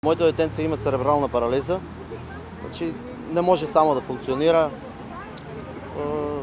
Моето детенце има церебрална парализа, значи не може само да функционира,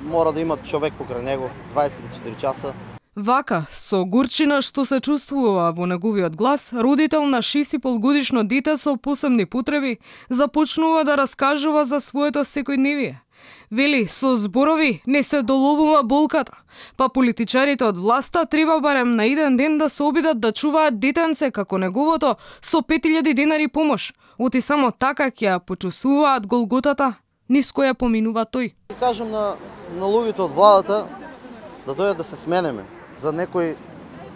мора да има човек покрај него 24 часа. Вака, со горчина што се чувствува во неговиот глас, родител на 6,5 годишно дете со посебни потреби започнува да раскажува за своето секојдневие. Вели, со зборови не се доловува болката, па политичарите од власта треба барем на еден ден да се обидат да чуваат детенце како неговото со 5000 денари помош. Оти само така ќе ја почувствуваат голготата, низ која поминува тој. Кажам на луѓето од владата да дојдат да се сменеме. За некој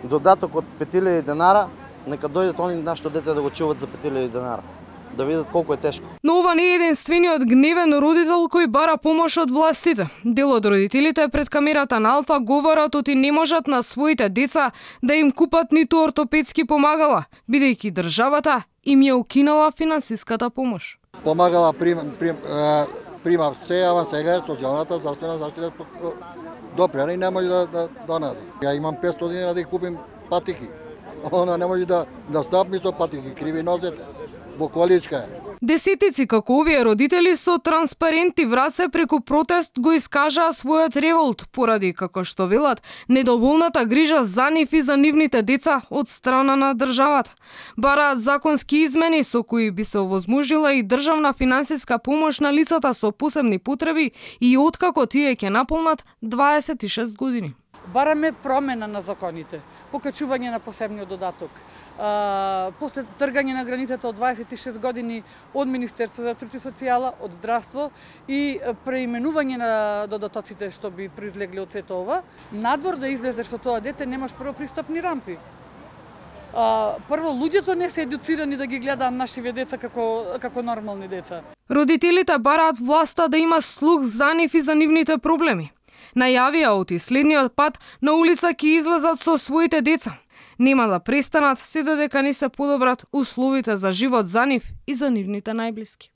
додаток од 5000 денара, нека дојдат они нашето дете да го чуват за 5000 денара. Да видат колку е тешко. Но ова не е единствениот гневен родител кој бара помош од властите. Дел од родителите пред камерата на Алфа говорат оти не можат на своите деца да им купат ниту ортопедски помагала, бидејќи државата им ја укинала финансиската помош. Помагала прима се, ама сега е социјалната заштина допрена и не може да донади. Ја имам 500 динара да купим патики. Она не може да стапми со патики, криви нозете. Во количка е. Десетици како овие родители со транспаренти в раце преку протест го искажаа својот револт поради, како што велат, недоволната грижа за нив и за нивните деца од страна на државата. Бараат законски измени со кои би се овозможила и државна финансиска помош на лицата со посебни потреби и откако тие ќе наполнат 26 години. Бараме промена на законите, покачување на посебниот додаток, после тргање на границата од 26 години од Министерство за труд и социјала, од здравство и преименување на додатоците што би произлегли од сето ова. Надвор да излезеш со тоа дете немаш првопристапни рампи. Прво, луѓето не се едуцирани да ги гледаат нашиве деца како нормални деца. Родителите бараат власта да има слух за нив и за нивните проблеми. Најавија оти следниот пат на улица ќе излезат со своите деца. Нема да престанат се додека не се подобрат условите за живот за нив и за нивните најблиски.